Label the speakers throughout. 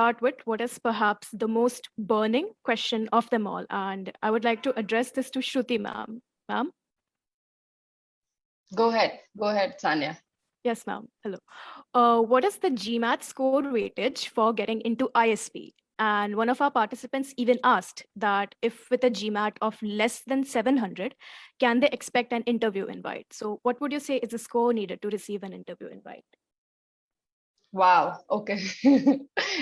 Speaker 1: start with what is perhaps the most burning question of them all. And I would like to address this to Shruti ma'am. Ma'am?
Speaker 2: Go ahead, Sanya.
Speaker 1: Yes, ma'am. Hello. What is the GMAT score weightage for getting into ISB? And one of our participants even asked that if with a GMAT of less than 700, can they expect an interview invite? So what would you say is the score needed to receive an interview invite?
Speaker 2: Wow. Okay.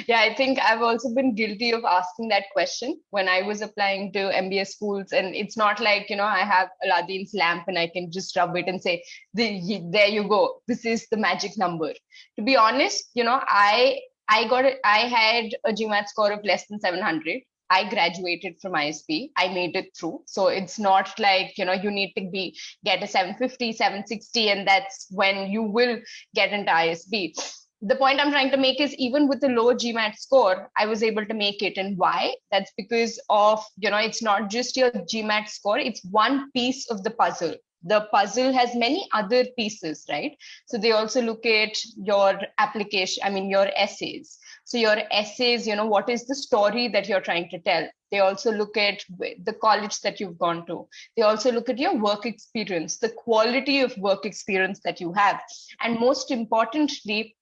Speaker 2: Yeah, I think I've also been guilty of asking that question when I was applying to MBA schools. And it's not like, I have Aladdin's lamp and I can just rub it and say, there you go. This is the magic number. To be honest, I had a GMAT score of less than 700. I graduated from ISB. I made it through. So it's not like, you need to get a 750, 760, and that's when you will get into ISB. The point I'm trying to make is even with the low GMAT score, I was able to make it. And why? That's because of, it's not just your GMAT score, it's one piece of the puzzle. The puzzle has many other pieces, right? So they also look at your application, your essays. So your essays, what is the story that you're trying to tell? They also look at the college that you've gone to. They also look at your work experience, the quality of work experience that you have. And most importantly,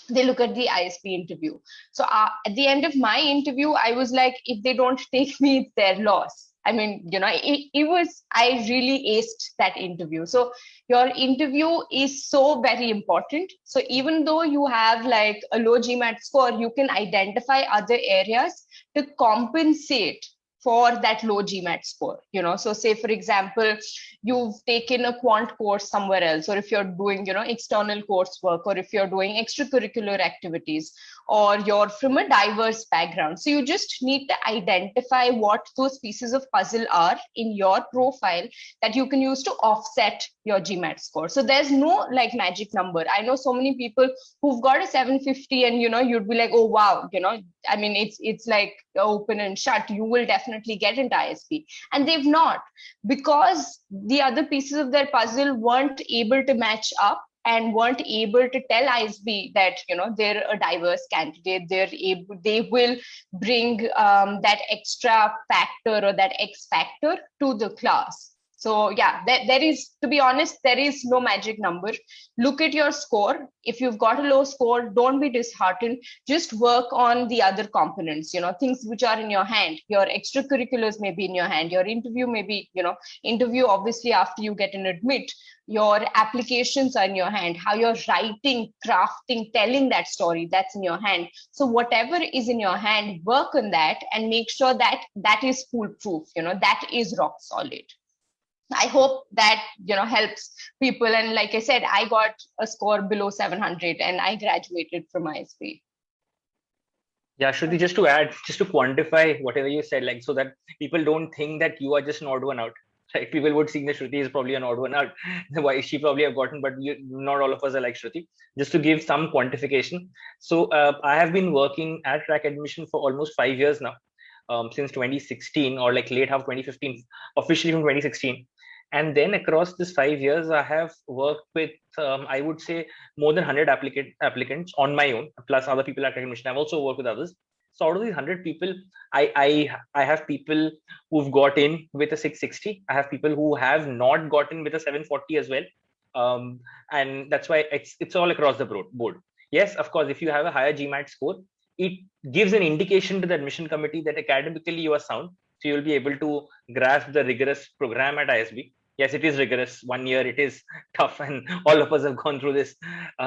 Speaker 2: they look at the ISB interview. So at the end of my interview, I was like, if they don't take me, it's their loss. I really aced that interview. So your interview is so very important. So even though you have like a low GMAT score, you can identify other areas to compensate for that low GMAT score. So say, for example, you've taken a quant course somewhere else, or if you're doing, external coursework, or if you're doing extracurricular activities, or you're from a diverse background. So you just need to identify what those pieces of puzzle are in your profile that you can use to offset your GMAT score. So there's no like magic number. I know so many people who've got a 750 and, you'd be like, oh, wow, it's like open and shut. You will definitely get into ISB. And they've not, because the other pieces of their puzzle weren't able to match up and weren't able to tell ISB that, they're a diverse candidate. They will bring that extra factor or that X factor to the class. So yeah, there is, to be honest, there is no magic number. Look at your score. If you've got a low score, don't be disheartened. Just work on the other components, things which are in your hand. Your extracurriculars may be in your hand. Your interview may be, interview obviously after you get an admit. Your applications are in your hand. How you're writing, crafting, telling that story, that's in your hand. So whatever is in your hand, work on that and make sure that that is foolproof, that is rock solid. I hope that, helps people. And like I said, I got a score below 700 and I graduated from ISB.
Speaker 3: Yeah, Shruti, just to add, just to quantify whatever you said, like so that people don't think that you are just an odd one out. Right? People would think that Shruti is probably an odd one out. Why she probably have gotten, but not all of us are like Shruti. Just to give some quantification. So I have been working at CrackAdmission for almost 5 years now, since 2016 or like late half 2015, officially from 2016. And then across this 5 years, I have worked with, I would say, more than 100 applicants on my own, plus other people at CrackAdmission. I've also worked with others. So out of these 100 people, I have people who've got in with a 660. I have people who have not gotten with a 740 as well. And that's why it's all across the board. Yes, of course, if you have a higher GMAT score, it gives an indication to the admission committee that academically you are sound. So you'll be able to grasp the rigorous program at ISB. Yes, it is rigorous. 1 year, it is tough, and all of us have gone through this.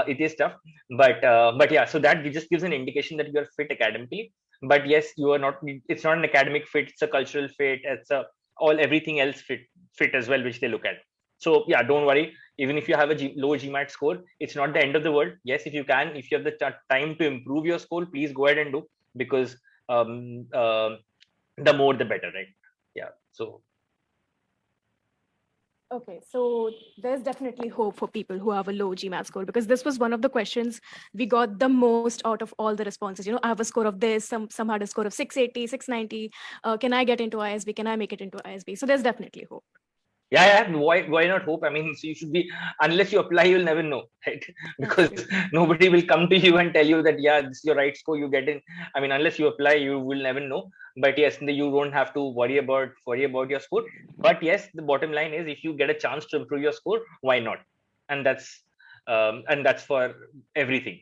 Speaker 3: It is tough, but yeah. So that just gives an indication that you are fit academically. But yes, you are not. It's not an academic fit. It's a cultural fit. It's everything else fit as well, which they look at. So yeah, don't worry. Even if you have a low GMAT score, it's not the end of the world. Yes, if you have the time to improve your score, please go ahead and do, because the more the better, right? Yeah. So
Speaker 1: okay, so there's definitely hope for people who have a low GMAT score, because this was one of the questions we got the most out of all the responses. I have a score of this, some had a score of 680, 690. Can I get into ISB? Can I make it into ISB? So there's definitely hope.
Speaker 3: Yeah. Why not hope? I mean, so you should be, unless you apply, you'll never know, right?
Speaker 1: That's
Speaker 3: Because
Speaker 1: true.
Speaker 3: nobody will come to you and tell you that, yeah, this is your right score, you get in. I mean, unless you apply, you will never know. But yes, you don't have to worry about your score. But yes, the bottom line is, if you get a chance to improve your score, why not? And that's for everything.